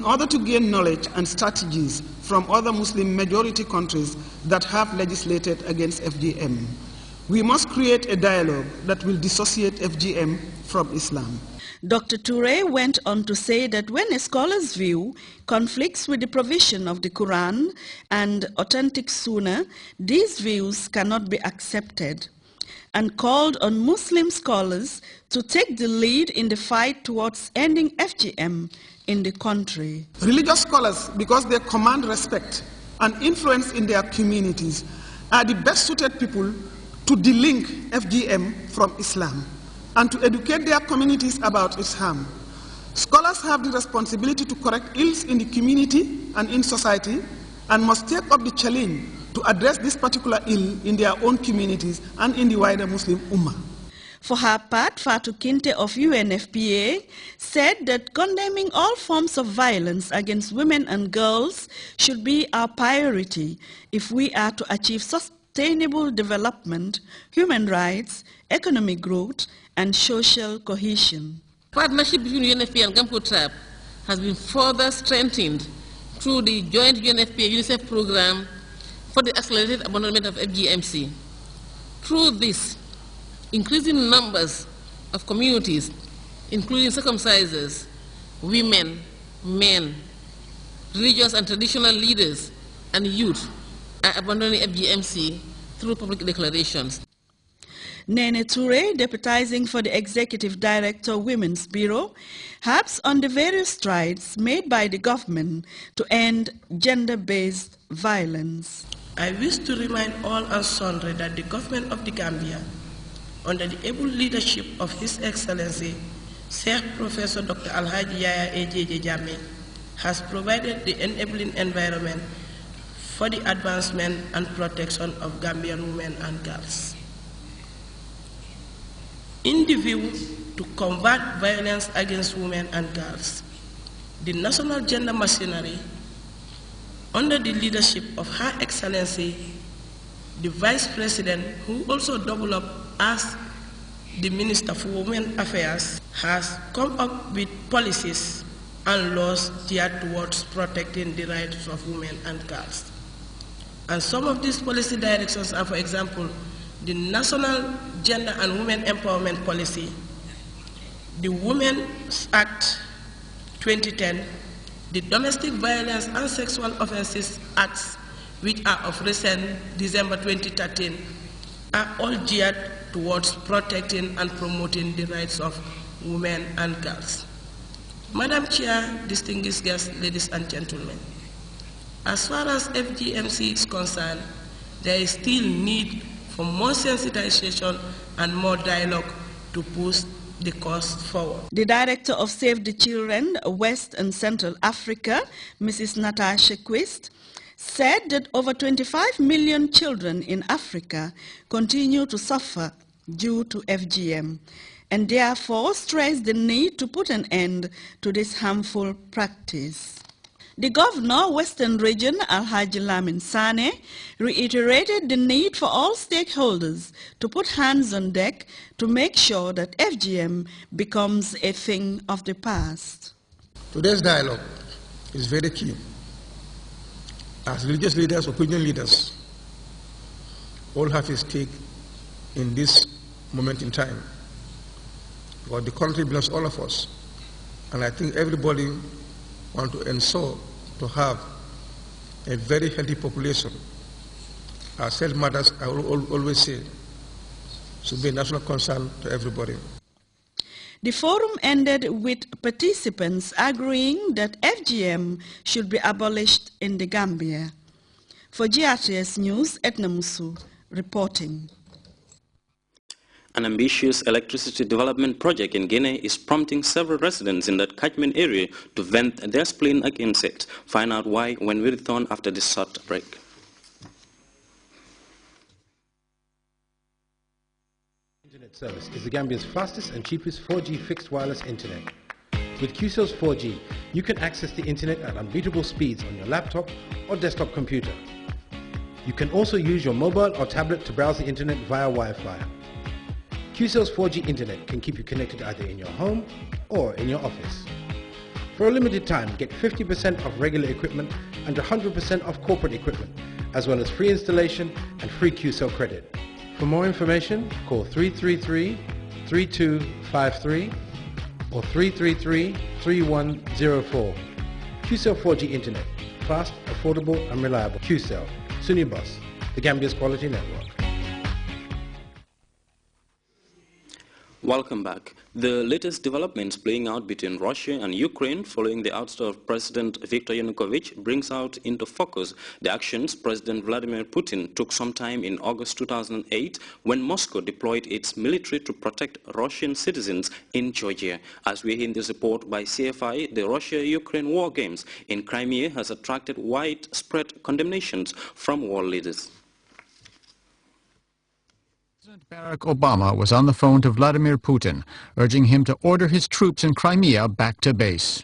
order to gain knowledge and strategies from other Muslim majority countries that have legislated against FGM. We must create a dialogue that will dissociate FGM from Islam. Dr. Toure went on to say that when a scholar's view conflicts with the provision of the Quran and authentic Sunnah, these views cannot be accepted, and called on Muslim scholars to take the lead in the fight towards ending FGM in the country. Religious scholars, because they command respect and influence in their communities, are the best suited people to delink FGM from Islam and to educate their communities about its harm. Scholars have the responsibility to correct ills in the community and in society and must take up the challenge to address this particular ill in their own communities and in the wider Muslim Ummah. For her part, Fatou Kinte of UNFPA said that condemning all forms of violence against women and girls should be our priority if we are to achieve sustainable development, human rights, economic growth, and social cohesion. Partnership between UNFPA and Gampo Tribe has been further strengthened through the joint UNFPA-UNICEF program for the accelerated abandonment of FGMC. Through this, increasing numbers of communities, including circumcisers, women, men, religious and traditional leaders, and youth, are abandoning FGMC through public declarations. Nene Toure, deputizing for the Executive Director Women's Bureau, harps on the various strides made by the government to end gender-based violence. I wish to remind all and sundry that the government of the Gambia, under the able leadership of His Excellency, Sheikh Professor Dr. Alhaji Yaya A.J.J. Jammeh, has provided the enabling environment for the advancement and protection of Gambian women and girls. In the view to combat violence against women and girls, the National Gender Machinery, under the leadership of Her Excellency, the Vice President, who also doubled up as the Minister for Women Affairs, has come up with policies and laws geared towards protecting the rights of women and girls. And some of these policy directions are, for example, the National Gender and Women Empowerment Policy, the Women's Act 2010, the Domestic Violence and Sexual Offences Acts, which are of recent December 2013, are all geared towards protecting and promoting the rights of women and girls. Madam Chair, distinguished guests, ladies and gentlemen, as far as FGMC is concerned, there is still need for more sensitization and more dialogue to push the cause forward. The Director of Save the Children, West and Central Africa, Mrs. Natasha Quist, said that over 25 million children in Africa continue to suffer due to FGM, and therefore stressed the need to put an end to this harmful practice. The Governor, Western Region, Alhaji Lamin Sane, reiterated the need for all stakeholders to put hands on deck to make sure that FGM becomes a thing of the past. Today's dialogue is very key. As religious leaders, opinion leaders, all have a stake in this moment in time. Because the country belongs to all of us. And I think everybody want to ensure to have a very healthy population. As health matters, I will always say, should be a national concern to everybody. The forum ended with participants agreeing that FGM should be abolished in the Gambia. For GRTS News, Edna Musu reporting. An ambitious electricity development project in Guinea is prompting several residents in that catchment area to vent their spleen against it. Find out why when we return after this short break. Internet service is the Gambia's fastest and cheapest 4G fixed wireless internet. With QCell's 4G, you can access the internet at unbeatable speeds on your laptop or desktop computer. You can also use your mobile or tablet to browse the internet via Wi-Fi. QCell's 4G internet can keep you connected either in your home or in your office. For a limited time, get 50% off regular equipment and 100% off corporate equipment, as well as free installation and free QCell credit. For more information, call 333-3253 or 333-3104. QCell 4G Internet. Fast, affordable and reliable. QCell. Sunibus, the Gambia's quality network. Welcome back. The latest developments playing out between Russia and Ukraine following the ouster of President Viktor Yanukovych brings out into focus the actions President Vladimir Putin took sometime in August 2008 when Moscow deployed its military to protect Russian citizens in Georgia. As we hear in this report by CFI, the Russia-Ukraine war games in Crimea has attracted widespread condemnations from world leaders. President Barack Obama was on the phone to Vladimir Putin, urging him to order his troops in Crimea back to base.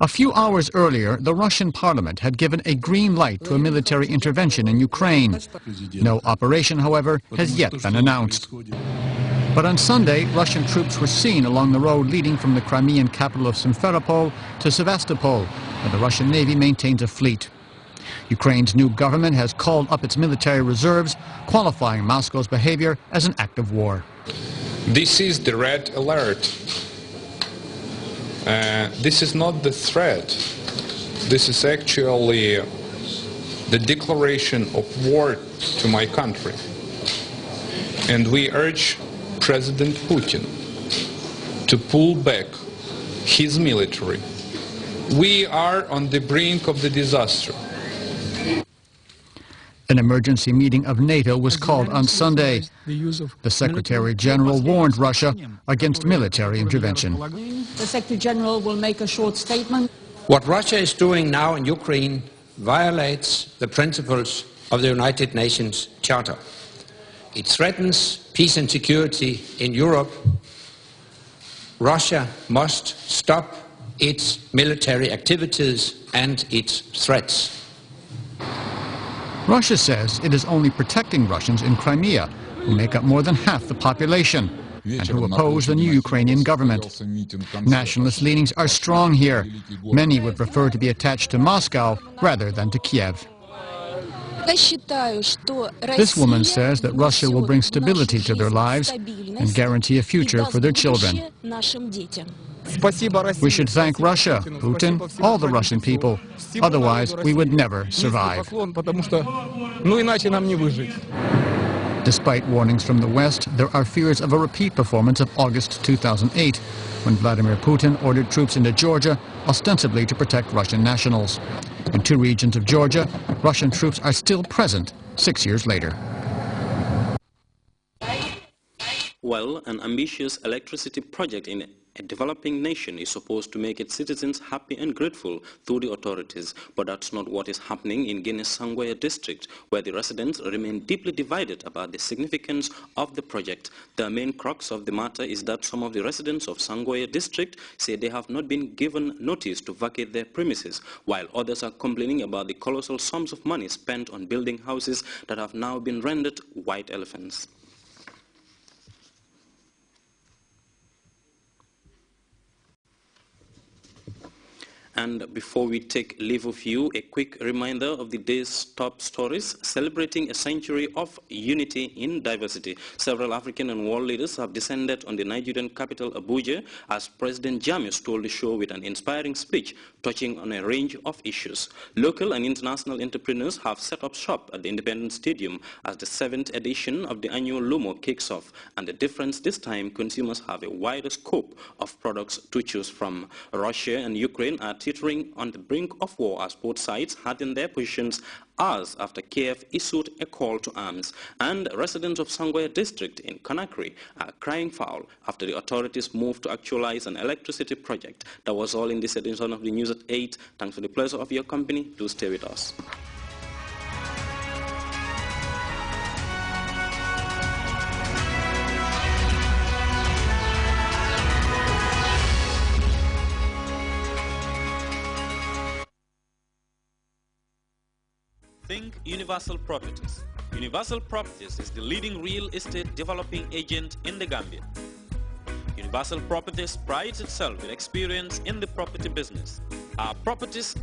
A few hours earlier, the Russian parliament had given a green light to a military intervention in Ukraine. No operation, however, has yet been announced. But on Sunday, Russian troops were seen along the road leading from the Crimean capital of Simferopol to Sevastopol, where the Russian Navy maintains a fleet. Ukraine's new government has called up its military reserves, qualifying Moscow's behavior as an act of war. This is the red alert. This is not the threat. This is actually the declaration of war to my country. And we urge President Putin to pull back his military. We are on the brink of the disaster. An emergency meeting of NATO was called on Sunday. The Secretary General warned Russia against military intervention. The Secretary General will make a short statement. What Russia is doing now in Ukraine violates the principles of the United Nations Charter. It threatens peace and security in Europe. Russia must stop its military activities and its threats. Russia says it is only protecting Russians in Crimea, who make up more than half the population, and who oppose the new Ukrainian government. Nationalist leanings are strong here. Many would prefer to be attached to Moscow rather than to Kiev. This woman says that Russia will bring stability to their lives and guarantee a future for their children. We should thank Russia, Putin, all the Russian people. Otherwise, we would never survive. Despite warnings from the West, there are fears of a repeat performance of August 2008, when Vladimir Putin ordered troops into Georgia, ostensibly to protect Russian nationals. In two regions of Georgia, Russian troops are still present 6 years later. Well, an ambitious electricity project in a developing nation is supposed to make its citizens happy and grateful through the authorities, but that's not what is happening in Guinea's Sangoya district, where the residents remain deeply divided about the significance of the project. The main crux of the matter is that some of the residents of Sangoya district say they have not been given notice to vacate their premises, while others are complaining about the colossal sums of money spent on building houses that have now been rendered white elephants. And before we take leave of you, a quick reminder of the day's top stories. Celebrating a century of unity in diversity, several African and world leaders have descended on the Nigerian capital Abuja as President Jammeh stole the show with an inspiring speech touching on a range of issues. Local and international entrepreneurs have set up shop at the Independence Stadium as the 7th edition of the annual Lumo kicks off. And the difference this time, consumers have a wider scope of products to choose from. Russia and Ukraine are teetering on the brink of war as both sides harden their positions hours after Kiev issued a call to arms. And residents of Sangoya district in Conakry are crying foul after the authorities moved to actualize an electricity project. That was all in this edition of the News at 8. Thanks for the pleasure of your company. Do stay with us. Think Universal Properties. Universal Properties is the leading real estate developing agent in the Gambia. Universal Properties prides itself with experience in the property business. Our properties